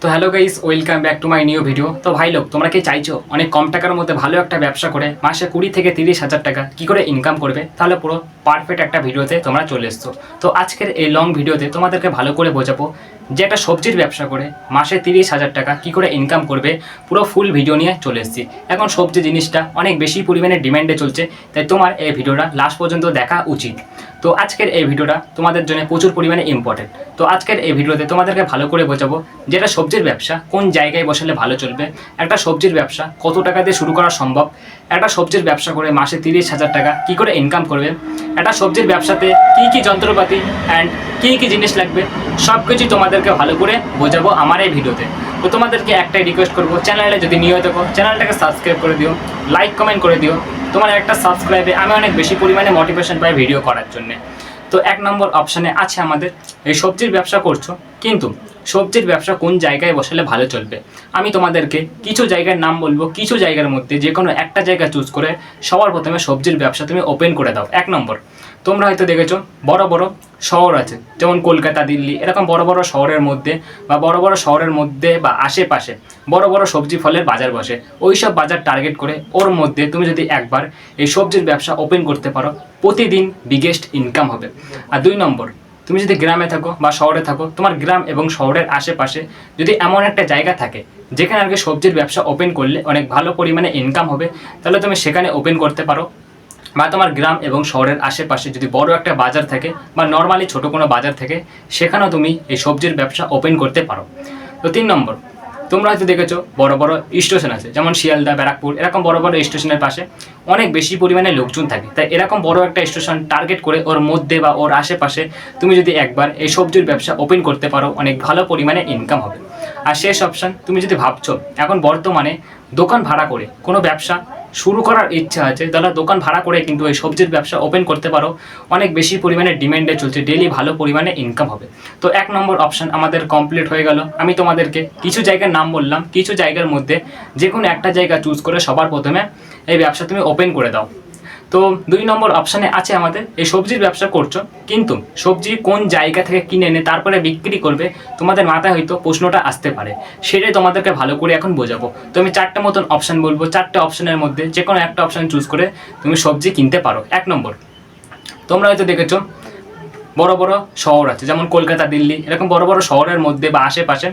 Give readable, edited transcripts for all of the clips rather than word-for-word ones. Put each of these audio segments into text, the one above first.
তো hello guys, welcome back to my new video. তো ভাই লোক, তোমরা কি চাইছো অনেক কম টাকার মধ্যে ভালো একটা ব্যবসা করে মাসে 20 থেকে 30,000 টাকা কি করে ইনকাম করবে? তাহলে পুরো পারফেক্ট একটা ভিডিওতে তোমরা চলে এসছো। তো আজকের এই লং ভিডিওতে তোমাদেরকে ভালো করে বোঝাবো যে একটা সবজির ব্যবসা করে মাসে 30,000 টাকা কি করে ইনকাম করবে। পুরো ফুল ভিডিও নিয়ে চলে এসেছি। এখন সবজি জিনিসটা অনেক বেশি পরিমাণে ডিমান্ডে চলছে, তাই তোমার এই ভিডিওটা লাস্ট পর্যন্ত দেখা উচিত। তো আজকের এই ভিডিওটা তোমাদের জন্য প্রচুর পরিমাণে ইম্পর্টেন্ট। তো আজকের এই ভিডিওতে তোমাদেরকে ভালো করে বোঝাবো যে একটা সবজির ব্যবসা কোন জায়গায় বসালে ভালো চলবে, একটা সবজির ব্যবসা কত টাকা দিয়ে শুরু করা সম্ভব, একটা সবজির ব্যবসা করে মাসে 30,000 টাকা কী করে ইনকাম করবে, একটা সবজির ব্যবসাতে কী কী যন্ত্রপাতি অ্যান্ড কী কী জিনিস লাগবে, সব কিছুই তোমাদেরকে ভালো করে বোঝাবো আমার এই ভিডিওতে। তো তোমাদেরকে একটাই রিকোয়েস্ট করবো, চ্যানেলে যদি নিয়ে থাকো চ্যানেলটাকে সাবস্ক্রাইব করে দিও, লাইক কমেন্ট করে দিও। তোমার একটা সাবস্ক্রাইবে আমি অনেক বেশি পরিমাণে মোটিভেশন পাই ভিডিও করার জন্যে। তো 1 নম্বর অপশানে আছে আমাদের এই সবজির ব্যবসা করছো, কিন্তু সবজির ব্যবসা কোন জায়গায় বসালে ভালো চলবে। আমি তোমাদেরকে কিছু জায়গার নাম বলবো, কিছু জায়গার মধ্যে যে কোনো একটা জায়গা চুজ করে সবার প্রথমে সবজির ব্যবসা তুমি ওপেন করে দাও। 1 নম্বর, তোমরা হয়তো দেখেছো বড় বড় শহর আছে, যেমন কলকাতা, দিল্লি, এরকম বড় বড় শহরের মধ্যে বা বড় বড় শহরের মধ্যে বা আশেপাশে বড় বড় সবজি ফলের বাজার বসে। ওই সব বাজার টার্গেট করে ওর মধ্যে তুমি যদি একবার এই সবজির ব্যবসা ওপেন করতে পারো, প্রতিদিন বিগেস্ট ইনকাম হবে। আর 2 নম্বর, তুমি যদি গ্রামে থাকো বা শহরে থাকো, তোমার গ্রাম এবং শহরের আশেপাশে যদি এমন একটা জায়গা থাকে যেখানে আর কি সবজির ব্যবসা ওপেন করলে অনেক ভালো পরিমাণে ইনকাম হবে, তাহলে তুমি সেখানে ওপেন করতে পারো। বা তোমার গ্রাম এবং শহরের আশেপাশে যদি বড় একটা বাজার থাকে বা নর্মালি ছোটো কোনো বাজার থাকে, সেখানেও তুমি এই সবজির ব্যবসা ওপেন করতে পারো। তো 3 নম্বর, তোমরা হয়তো দেখেছো বড় বড় স্টেশন আছে, যেমন শিয়ালদা, ব্যারাকপুর, এরকম বড় বড় স্টেশনের পাশে অনেক বেশি পরিমাণে লোকজন থাকে। তাই এরকম বড় একটা স্টেশন টার্গেট করে ওর মধ্যে বা ওর আশেপাশে তুমি যদি একবার এই সবজির ব্যবসা ওপেন করতে পারো, অনেক ভালো পরিমাণে ইনকাম হবে। আর শেষ অপশান, তুমি যদি ভাবছো এখন বর্তমানে দোকান ভাড়া করে কোনো ব্যবসা শুরু করার ইচ্ছা আছে, তাহলে দোকান ভাড়া করে কিন্তু এই সবজির ব্যবসা ওপেন করতে পারো, অনেক বেশি পরিমাণে ডিমান্ডে চলছে, ডেলি ভালো পরিমাণে ইনকাম হবে। তো 1 নম্বর অপশান আমাদের কমপ্লিট হয়ে গেল। আমি তোমাদেরকে কিছু জায়গার নাম বললাম, কিছু জায়গার মধ্যে যে কোনো একটা জায়গা চুজ করে সবার প্রথমে এই ব্যবসা তুমি ওপেন করে দাও। তো 2 নম্বর অপশানে আছে আমাদের এই সবজির ব্যবসা করছো, কিন্তু সবজি কোন জায়গা থেকে কিনে এনে তারপরে বিক্রি করবে, তোমাদের মাথায় হয়তো প্রশ্নটা আসতে পারে, সেটাই তোমাদেরকে ভালো করে এখন বোঝাবো। তো আমি 4টে মতন অপশান বলবো, 4টে অপশানের মধ্যে যে কোনো একটা অপশান চুজ করে তুমি সবজি কিনতে পারো। 1 নম্বর, তোমরা হয়তো দেখেছো বড় বড় শহর আছে, যেমন কলকাতা, দিল্লি, এরকম বড় বড় শহরের মধ্যে বা আশেপাশে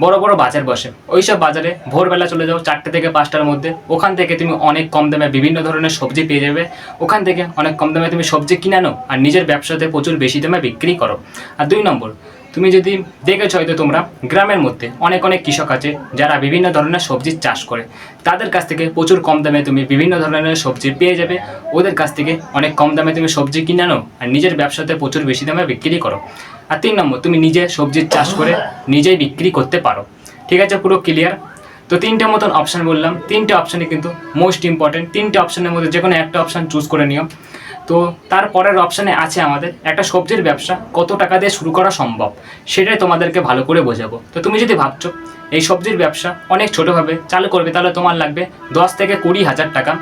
বড় বড় বাজার বসে। ওই সব বাজারে ভোরবেলা চলে যাও 4টে থেকে 5টার মধ্যে, ওখান থেকে তুমি অনেক কম দামে বিভিন্ন ধরনের সবজি পেয়ে যাবে। ওখান থেকে অনেক কম দামে তুমি সবজি কিনে আনো আর নিজের ব্যবসাতে প্রচুর বেশি দামে বিক্রি করো। আর 2 নম্বর, তুমি যদি দেখেছো হয়তো তোমরা গ্রামের মধ্যে অনেক অনেক কৃষক আছে যারা বিভিন্ন ধরনের সবজির চাষ করে, তাদের কাছ থেকে প্রচুর কম দামে তুমি বিভিন্ন ধরনের সবজি পেয়ে যাবে। ওদের কাছ থেকে অনেক কম দামে তুমি সবজি কিনে আনো আর নিজের ব্যবসাতে প্রচুর বেশি দামে বিক্রি করো। আর 3 নম্বর, তুমি নিজে সবজির চাষ করে নিজেই বিক্রি করতে পারো। ঠিক আছে, পুরো ক্লিয়ার? তো 3টে মতন অপশান বললাম, 3টে অপশানে কিন্তু মোস্ট ইম্পর্টেন্ট। 3টে অপশানের মধ্যে যে কোনো একটা অপশান চুজ করে নিও। তো তারপরের অপশানে আছে আমাদের একটা সবজির ব্যবসা কত টাকা দিয়ে শুরু করা সম্ভব, সেটাই তোমাদেরকে ভালো করে বোঝাবো। তো তুমি যদি ভাবছো এই সবজির ব্যবসা অনেক ছোটোভাবে চালু করবে, তাহলে তোমার লাগবে 10 থেকে 20,000 টাকা।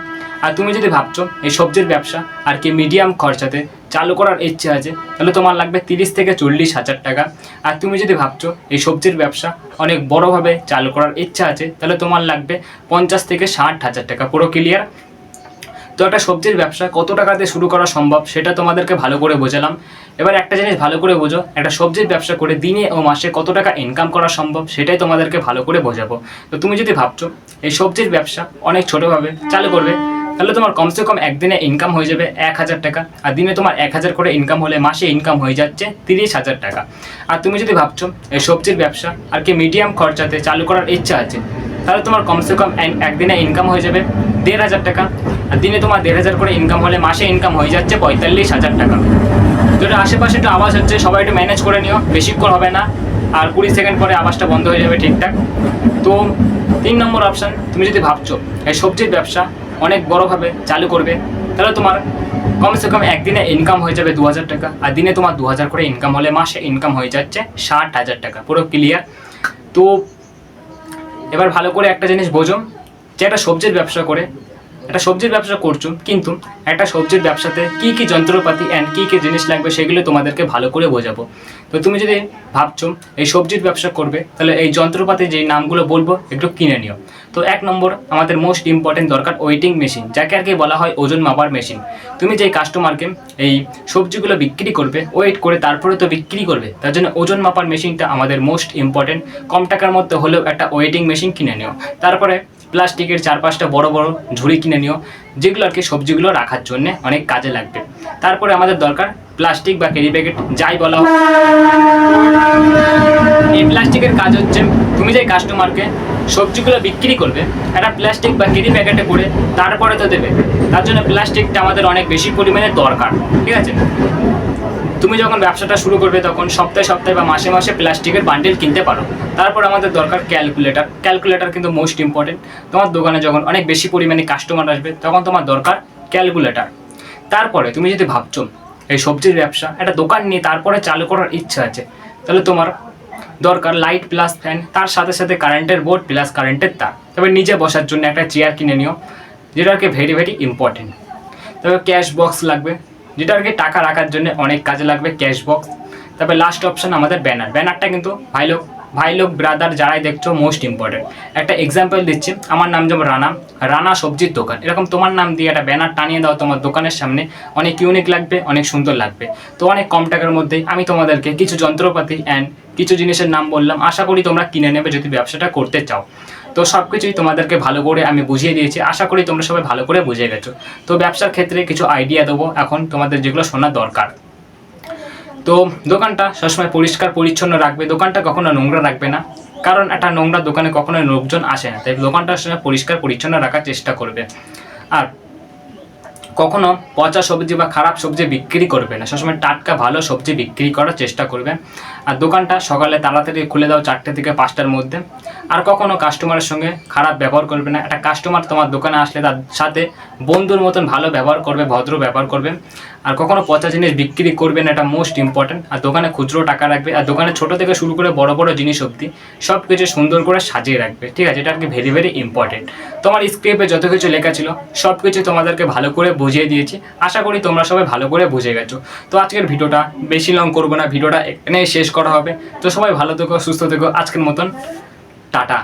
আর তুমি যদি ভাবছো এই সবজির ব্যবসা আর কি মিডিয়াম খরচাতে চালু করার ইচ্ছে আছে, তাহলে তোমার লাগবে 30 থেকে 40,000 টাকা। আর তুমি যদি ভাবছো এই সবজির ব্যবসা অনেক বড়োভাবে চালু করার ইচ্ছা আছে, তাহলে তোমার লাগবে 50 থেকে 60,000 টাকা। পুরো ক্লিয়ার? তো একটা সবজির ব্যবসা কত টাকা দিয়ে শুরু করা সম্ভব সেটা তোমাদেরকে ভালো করে বোঝালাম। এবার একটা জিনিস ভালো করে বোঝো, একটা সবজির ব্যবসা করে দিনে ও মাসে কত টাকা ইনকাম করা সম্ভব সেটাই তোমাদেরকে ভালো করে বোঝাবো। তো তুমি যদি ভাবছো এই সবজির ব্যবসা অনেক ছোটোভাবে চালু করবে, তাহলে তোমার কমসে কম একদিনে ইনকাম হয়ে যাবে 1,000 টাকা। আর দিনে তোমার 1,000 করে ইনকাম হলে মাসে ইনকাম হয়ে যাচ্ছে 30,000 টাকা। আর তুমি যদি ভাবছো এই সবজির ব্যবসা আর কি মিডিয়াম খরচাতে চালু করার ইচ্ছা আছে, তাহলে তোমার কমসে কম একদিনে ইনকাম হয়ে যাবে 1,500 টাকা। আর দিনে তোমার 1,500 করে ইনকাম হলে মাসে ইনকাম হয়ে যাচ্ছে 45,000 টাকা। যেটা আশেপাশে একটু আওয়াজ হচ্ছে, সবাই একটু ম্যানেজ করে নিও, বেশিক্ষণ হবে না, আর 20 সেকেন্ড পরে আওয়াজটা বন্ধ হয়ে যাবে ঠিকঠাক। তো 3 নম্বর অপশান, তুমি যদি ভাবছো এই সবজির ব্যবসা অনেক বড়োভাবে চালু করবে, তাহলে তোমার কমসে কম একদিনে ইনকাম হয়ে যাবে 2,000 টাকা। আর দিনে তোমার 2,000 করে ইনকাম হলে মাসে ইনকাম হয়ে যাচ্ছে 60,000 টাকা। পুরো ক্লিয়ার? তো এবার ভালো করে একটা জিনিস বোঝো যে একটা সবজির ব্যবসা করে একটা সবজির ব্যবসা করছো, কিন্তু একটা সবজির ব্যবসাতে কী কী যন্ত্রপাতি অ্যান্ড কী কী জিনিস লাগবে সেগুলো তোমাদেরকে ভালো করে বোঝাবো। তো তুমি যদি ভাবছো এই সবজির ব্যবসা করবে, তাহলে এই যন্ত্রপাতি যেই নামগুলো বলবো একটু কিনে নিও। তো 1 নম্বর আমাদের মোস্ট ইম্পর্টেন্ট দরকার ওয়েটিং মেশিন, যাকে আর কি বলা হয় ওজন মাপার মেশিন। তুমি যেই কাস্টমারকে এই সবজিগুলো বিক্রি করবে, ওয়েট করে তারপরে তো বিক্রি করবে, তার জন্য ওজন মাপার মেশিনটা আমাদের মোস্ট ইম্পর্টেন্ট। কম টাকার মধ্যে হলেও একটা ওয়েটিং মেশিন কিনে নিও। তারপরে প্লাস্টিকের 4-5টা বড় বড় ঝুড়ি কিনে নিও, যেগুলো আর কি সবজিগুলো রাখার জন্য অনেক কাজে লাগবে। তারপরে আমাদের দরকার প্লাস্টিক বা ক্যারি প্যাকেট, যাই বলা হোক। এই প্লাস্টিকের কাজ হচ্ছে তুমি যে কাস্টমারকে সবজিগুলো বিক্রি করবে একটা প্লাস্টিক বা ক্যারি প্যাকেটে করে তারপরে তো দেবে, তার জন্য প্লাস্টিকটা আমাদের অনেক বেশি পরিমাণে দরকার। ঠিক আছে, তুমি যখন ব্যবসাটা শুরু করবে তখন সপ্তাহে সপ্তাহে বা মাসে মাসে প্লাস্টিকের বান্ডেল কিনতে পারো। তারপর আমাদের দরকার ক্যালকুলেটর। ক্যালকুলেটর কিন্তু মোস্ট ইম্পর্টেন্ট। তোমার দোকানে যখন অনেক বেশি পরিমাণে কাস্টমার আসবে তখন তোমার দরকার ক্যালকুলেটর। তারপরে তুমি যদি ভাবছো এই সবজির ব্যবসা একটা দোকান নিয়ে তারপরে চালু করার ইচ্ছা আছে, তাহলে তোমার দরকার লাইট প্লাস ফ্যান, তার সাথে সাথে কারেন্টের বোর্ড প্লাস কারেন্টের তার। তবে নিজে বসার জন্য একটা চেয়ার কিনে নিও, যেটা আর কি ভেরি ভেরি ইম্পর্টেন্ট। তবে ক্যাশ বক্স লাগবে, যেটা আর কি টাকা রাখার জন্য অনেক কাজে লাগবে, ক্যাশ বক্স। তারপরে লাস্ট অপশন আমাদের ব্যানার। ব্যানারটা কিন্তু ভাই লোক ব্রাদার যারাই দেখছো মোস্ট ইম্পর্টেন্ট। একটা এক্সাম্পল দিচ্ছি, আমার নাম যেমন রানা সবজির দোকান, এরকম তোমার নাম দিয়ে একটা ব্যানার টানিয়ে দাও তোমার দোকানের সামনে, অনেক ইউনিক লাগবে, অনেক সুন্দর লাগবে। তো অনেক কম টাকার মধ্যেই আমি তোমাদেরকে কিছু যন্ত্রপাতি অ্যান্ড কিছু জিনিসের নাম বললাম, আশা করি তোমরা কিনে নেবে যদি ব্যবসাটা করতে চাও। তো সব কিছুই তোমাদেরকে ভালো করে আমি বুঝিয়ে দিয়েছি, আশা করি তোমরা সবাই ভালো করে বুঝে গেছো। তো ব্যবসার ক্ষেত্রে কিছু আইডিয়া দেবো এখন তোমাদের, যেগুলো শোনা দরকার। তো দোকানটা সবসময় পরিষ্কার পরিচ্ছন্ন রাখবে, দোকানটা কখনো নোংরা রাখবে না, কারণ একটা নোংরা দোকানে কখনো লোকজন আসে না, তাই দোকানটা সবসময় পরিষ্কার পরিচ্ছন্ন রাখার চেষ্টা করবে। আর কখনো পচা সবজি বা খারাপ সবজি বিক্রি করবে না, সবসময় টাটকা ভালো সবজি বিক্রি করার চেষ্টা করবে। আর দোকানটা সকালে তাড়াতাড়ি খুলে দাও 4টে থেকে 5টার মধ্যে। আর কখনো কাস্টমারের সঙ্গে খারাপ ব্যবহার করবে না, একটা কাস্টমার তোমার দোকানে আসলে তার সাথে বন্ধুর মতন ভালো ব্যবহার করবে, ভদ্র ব্যবহার করবে। আর কখনো পচা জিনিস বিক্রি করবে না, এটা মোস্ট ইম্পর্টেন্ট। আর দোকানে খুচরো টাকা রাখবে, আর দোকানে ছোটো থেকে শুরু করে বড় বড় জিনিস অবধি সব কিছু সুন্দর করে সাজিয়ে রাখবে। ঠিক আছে, এটা আর কি ভেরি ভেরি ইম্পর্টেন্ট। তোমার স্ক্রিপ্টে যত কিছু লেখা ছিল সব কিছু তোমাদেরকে ভালো করে বুঝিয়ে দিয়েছি, আশা করি তোমরা সবাই ভালো করে বুঝে গেছো। তো আজকের ভিডিওটা বেশি লং করবো না, ভিডিওটা এখানেই শেষ করা হবে। তো সবাই ভালো থেকো, সুস্থ থেকো, আজকের মতন টাটা।